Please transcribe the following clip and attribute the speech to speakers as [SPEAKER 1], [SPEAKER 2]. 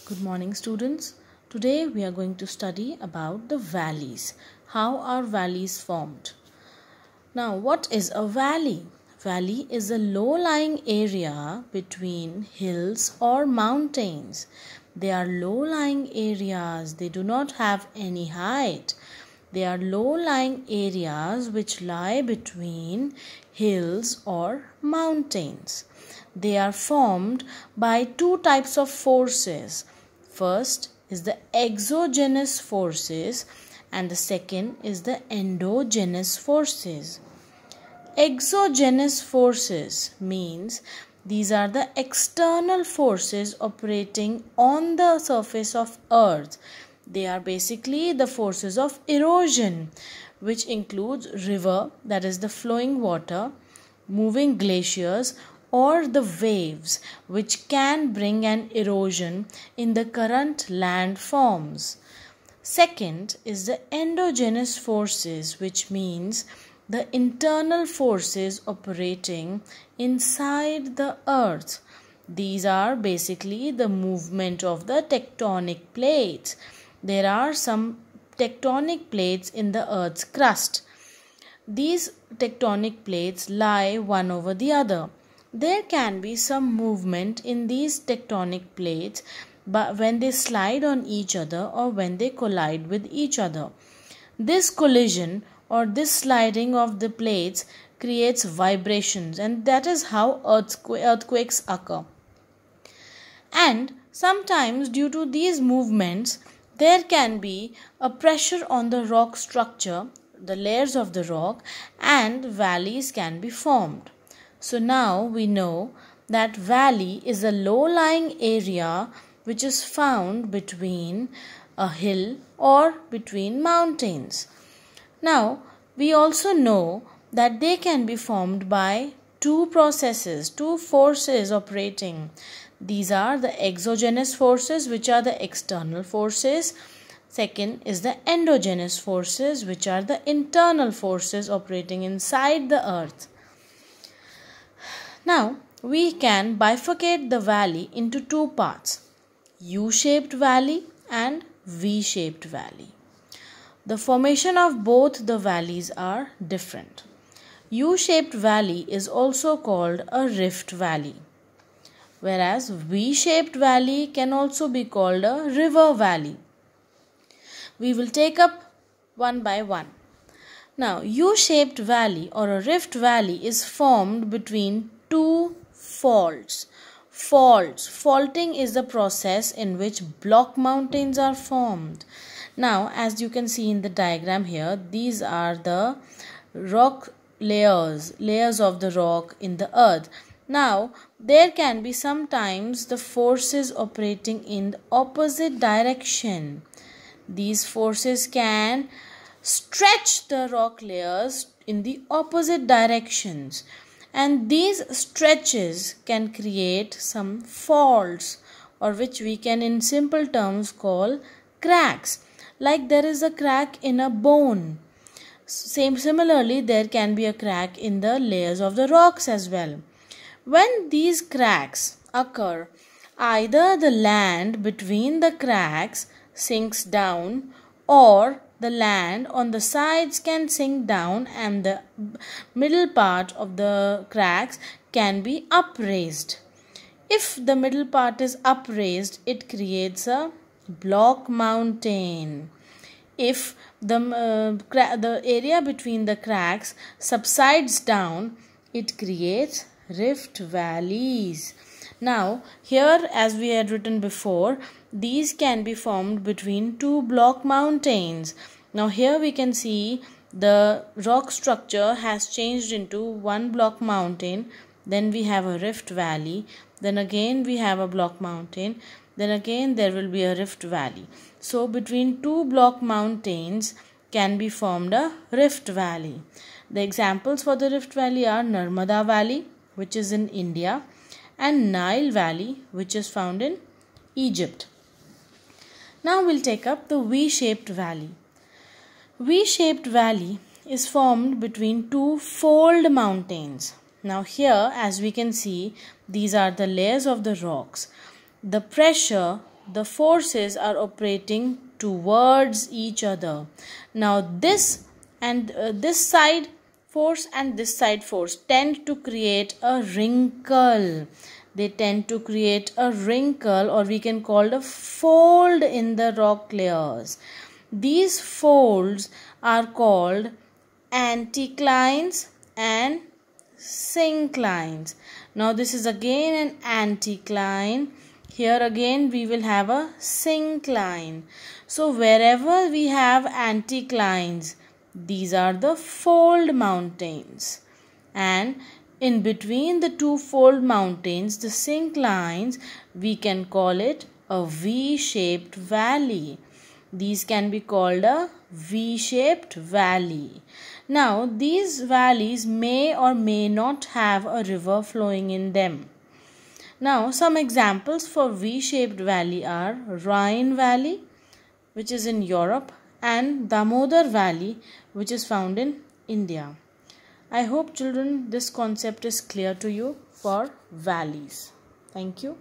[SPEAKER 1] Good morning, students. Today we are going to study about the valleys. How are valleys formed? Now, what is a valley? Valley is a low-lying area between hills or mountains. They are low-lying areas. They do not have any height. They are low-lying areas which lie between hills or mountains. They are formed by two types of forces. First is the exogenous forces and the second is the endogenous forces. Exogenous forces means these are the external forces operating on the surface of earth. They are basically the forces of erosion, which includes river, that is the flowing water, moving glaciers, or the waves, which can bring an erosion in the current landforms. Second is the endogenous forces, which means the internal forces operating inside the earth. These are basically the movement of the tectonic plates. There are some tectonic plates in the earth's crust. These tectonic plates lie one over the other. There can be some movement in these tectonic plates but when they slide on each other or when they collide with each other. This collision or this sliding of the plates creates vibrations, and that is how earthquakes occur. And sometimes due to these movements, there can be a pressure on the rock structure, the layers of the rock, and valleys can be formed. So now we know that valley is a low-lying area which is found between a hill or between mountains. Now we also know that they can be formed by two processes, two forces operating. These are the exogenous forces, which are the external forces. Second is the endogenous forces, which are the internal forces operating inside the earth. Now, we can bifurcate the valley into two parts, U-shaped valley and V-shaped valley. The formation of both the valleys are different. U-shaped valley is also called a rift valley, whereas V-shaped valley can also be called a river valley. We will take up one by one. Now, U-shaped valley or a rift valley is formed between two faults. Faulting is the process in which block mountains are formed. Now, as you can see in the diagram here, these are the rock layers of the rock in the earth. Now, there can be sometimes the forces operating in the opposite direction. These forces can stretch the rock layers in the opposite directions. And these stretches can create some faults, or which we can in simple terms call cracks. Like there is a crack in a bone. Similarly, there can be a crack in the layers of the rocks as well. When these cracks occur, either the land between the cracks sinks down, or the land on the sides can sink down and the middle part of the cracks can be upraised. If the middle part is upraised, it creates a block mountain. If the area between the cracks subsides down, it creates rift valleys. Now, here as we had written before, these can be formed between two block mountains. Now, here we can see the rock structure has changed into one block mountain. Then we have a rift valley. Then again we have a block mountain. Then again there will be a rift valley. So, between two block mountains can be formed a rift valley. The examples for the rift valley are Narmada Valley, which is in India, and Nile Valley, which is found in Egypt. Now we'll take up the V-shaped valley. V-shaped valley is formed between two fold mountains. Now here, as we can see, these are the layers of the rocks. The pressure the forces are operating towards each other. Now this and this side force and this side force tend to create a wrinkle. They tend to create a wrinkle, or we can call it a fold in the rock layers. These folds are called anticlines and synclines. Now this is again an anticline. Here again we will have a syncline. So wherever we have anticlines, these are the fold mountains. And in between the two fold mountains, the synclines, we can call it a V-shaped valley. These can be called a V-shaped valley. Now, these valleys may or may not have a river flowing in them. Now, some examples for V-shaped valley are Rhine Valley, which is in Europe, and Damodar Valley, which is found in India. I hope, children, this concept is clear to you for valleys. Thank you.